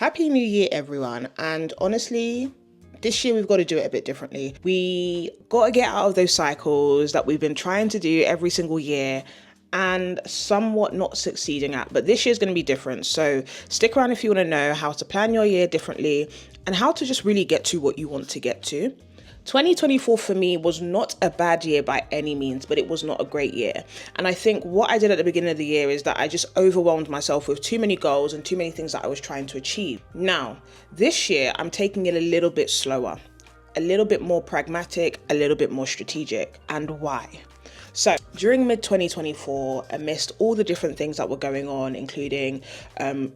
Happy New Year, everyone. And honestly, this year we've got to do it a bit differently. We got to get out of those cycles that we've been trying to do every single year and somewhat not succeeding at. But this year's going to be different. So stick around if you want to know how to plan your year differently and how to just really get to what you want to get to. 2024 for me was not a bad year by any means, but it was not a great year. And I think what I did at the beginning of the year is that I just overwhelmed myself with too many goals and too many things that I was trying to achieve. Now, this year, I'm taking it a little bit slower, a little bit more pragmatic, a little bit more strategic. And why? So during mid-2024, amidst all the different things that were going on, including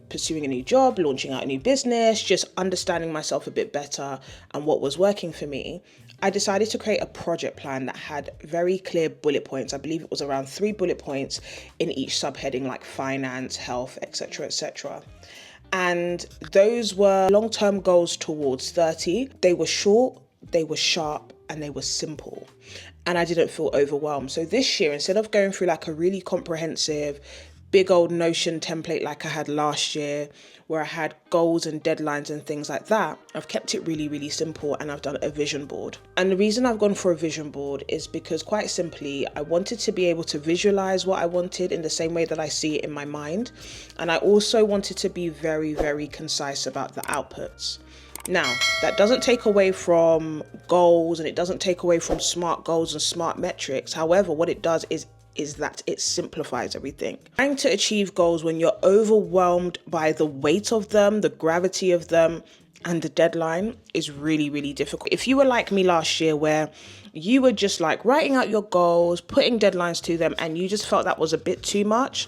pursuing a new job, launching out a new business, just understanding myself a bit better and what was working for me, I decided to create a project plan that had very clear bullet points. I believe it was around 3 bullet points in each subheading, like finance, health, etc., etc. And those were long-term goals towards 30. They were short, they were sharp, and they were simple. And I didn't feel overwhelmed. So this year, instead of going through like a really comprehensive, big old Notion template like I had last year, where I had goals and deadlines and things like that, I've kept it really, really simple and I've done a vision board. And the reason I've gone for a vision board is because quite simply, I wanted to be able to visualize what I wanted in the same way that I see it in my mind. And I also wanted to be very, very concise about the outputs. Now, that doesn't take away from goals and it doesn't take away from SMART goals and SMART metrics. However, what it does is that it simplifies everything. Trying to achieve goals when you're overwhelmed by the weight of them, the gravity of them, and the deadline is really, really difficult. If you were like me last year where you were just like writing out your goals, putting deadlines to them, and you just felt that was a bit too much,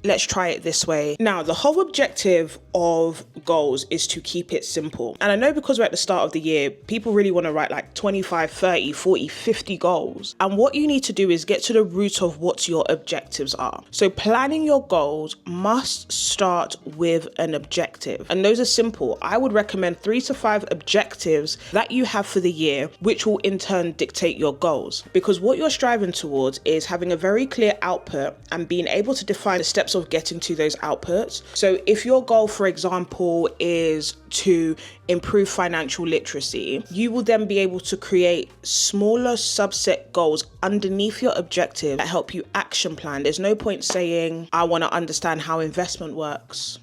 let's try it this way. Now, the whole objective of goals is to keep it simple. And I know because we're at the start of the year, people really want to write like 25, 30, 40, 50 goals. And what you need to do is get to the root of what your objectives are. So planning your goals must start with an objective. And those are simple. I would recommend 3 to 5 objectives that you have for the year, which will in turn dictate your goals. Because what you're striving towards is having a very clear output and being able to define the steps of getting to those outputs. So if your goal, for example, is to improve financial literacy, you will then be able to create smaller subset goals underneath your objective that help you action plan. There's no point saying, I want to understand how investment works.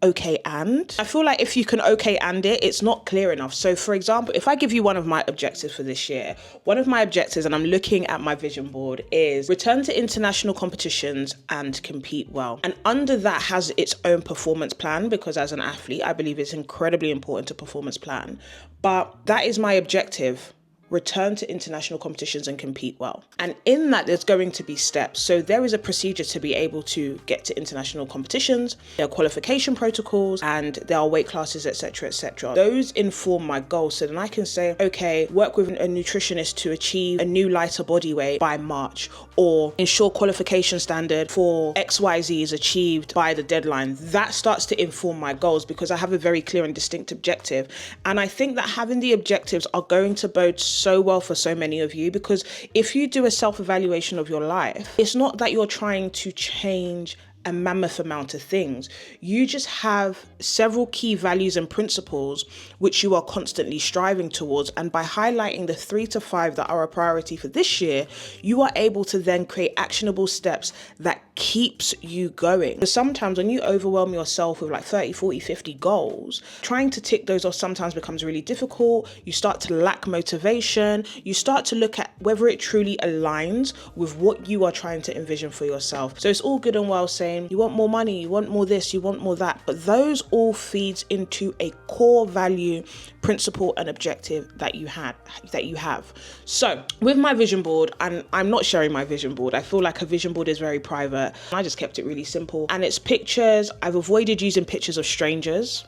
Okay, and I feel like if you can okay and it's not clear enough. So for example, if I give you one of my objectives for this year, one of my objectives, and I'm looking at my vision board, is return to international competitions and compete well. And under that has its own performance plan, because as an athlete, I believe it's incredibly important to performance plan. But that is my objective. Return to international competitions and compete well. And in that, there's going to be steps. So there is a procedure to be able to get to international competitions. There are qualification protocols and there are weight classes, etc., etc. Those inform my goals. So then I can say, okay, work with a nutritionist to achieve a new lighter body weight by March, or ensure qualification standard for XYZ is achieved by the deadline. That starts to inform my goals because I have a very clear and distinct objective. And I think that having the objectives are going to bode so well for so many of you, because if you do a self-evaluation of your life, it's not that you're trying to change a mammoth amount of things. You just have several key values and principles which you are constantly striving towards. And by highlighting the 3 to 5 that are a priority for this year, you are able to then create actionable steps that keeps you going. Because sometimes when you overwhelm yourself with like 30, 40, 50 goals, trying to tick those off sometimes becomes really difficult. You start to lack motivation. You start to look at whether it truly aligns with what you are trying to envision for yourself. So it's all good and well saying you want more money, you want more this, you want more that, but those all feeds into a core value, principle, and objective that you have. So with my vision board, and I'm not sharing my vision board, I feel like a vision board is very private. I just kept it really simple, and it's pictures. I've avoided using pictures of strangers.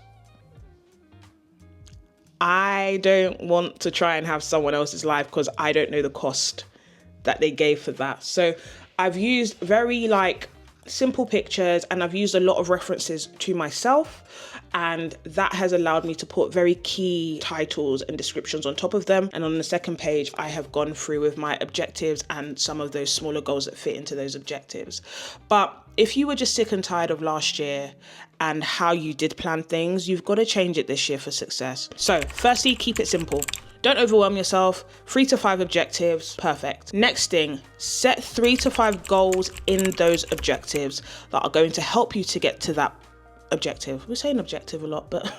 I don't want to try and have someone else's life because I don't know the cost that they gave for that. So I've used very simple pictures, and I've used a lot of references to myself, and that has allowed me to put very key titles and descriptions on top of them. And on the second page, I have gone through with my objectives and some of those smaller goals that fit into those objectives. But if you were just sick and tired of last year and how you did plan things, you've got to change it this year for success. So firstly, keep it simple. Don't overwhelm yourself. 3 to 5 objectives, perfect. Next thing, set 3 to 5 goals in those objectives that are going to help you to get to that objective. We're saying objective a lot, but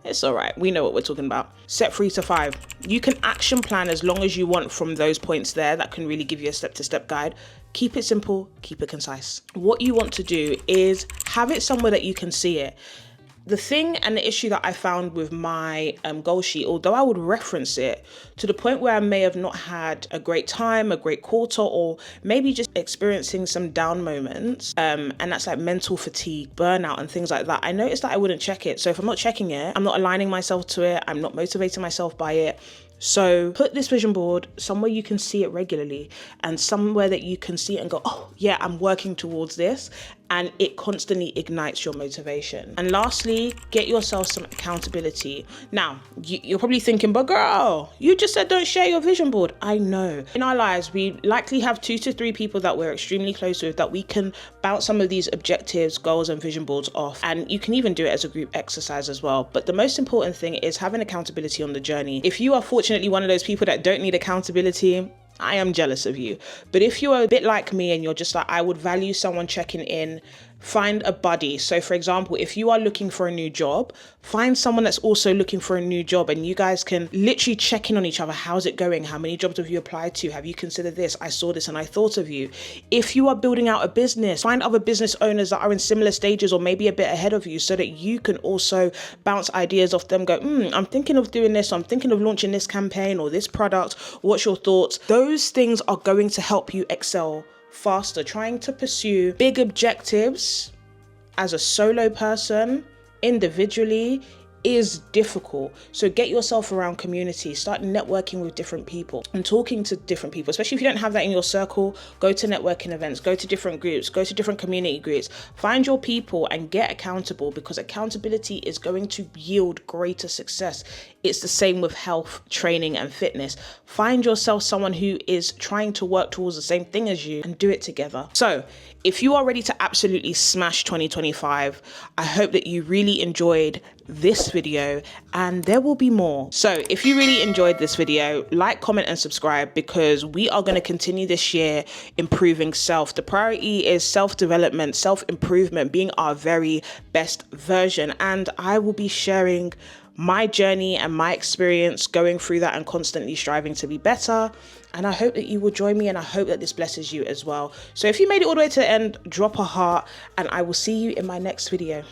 it's all right. We know what we're talking about. Set 3 to 5. You can action plan as long as you want from those points there. That can really give you a step-to-step guide. Keep it simple, keep it concise. What you want to do is have it somewhere that you can see it. The thing and the issue that I found with my goal sheet, although I would reference it to the point where I may have not had a great time, a great quarter, or maybe just experiencing some down moments, and that's like mental fatigue, burnout, and things like that, I noticed that I wouldn't check it. So if I'm not checking it, I'm not aligning myself to it, I'm not motivating myself by it. So put this vision board somewhere you can see it regularly and somewhere that you can see it and go, oh yeah, I'm working towards this, and it constantly ignites your motivation. And lastly, get yourself some accountability. Now, you're probably thinking, but girl, you just said don't share your vision board. I know. In our lives, we likely have 2 to 3 people that we're extremely close with that we can bounce some of these objectives, goals, and vision boards off. And you can even do it as a group exercise as well. But the most important thing is having accountability on the journey. If you are fortunately one of those people that don't need accountability, I am jealous of you. But if you are a bit like me and you're just like, I would value someone checking in, find a buddy. So for example, if you are looking for a new job, find someone that's also looking for a new job, and you guys can literally check in on each other. How's it going? How many jobs have you applied to? Have you considered this? I saw this and I thought of you. If you are building out a business, find other business owners that are in similar stages or maybe a bit ahead of you so that you can also bounce ideas off them. Go, I'm thinking of doing this. I'm thinking of launching this campaign or this product. What's your thoughts? Those things are going to help you excel faster. Trying to pursue big objectives as a solo person, individually, is difficult. So get yourself around community, start networking with different people and talking to different people, especially if you don't have that in your circle. Go to networking events, go to different groups, go to different community groups, find your people and get accountable, because accountability is going to yield greater success. It's the same with health, training, and fitness. Find yourself someone who is trying to work towards the same thing as you and do it together. So if you are ready to absolutely smash 2025, I hope that you really enjoyed this video, and there will be more. So if you really enjoyed this video, like, comment, and subscribe, because we are going to continue this year improving self. The priority is self-development, self-improvement, being our very best version. And I will be sharing my journey and my experience going through that and constantly striving to be better. And I hope that you will join me, and I hope that this blesses you as well. So if you made it all the way to the end, drop a heart, and I will see you in my next video.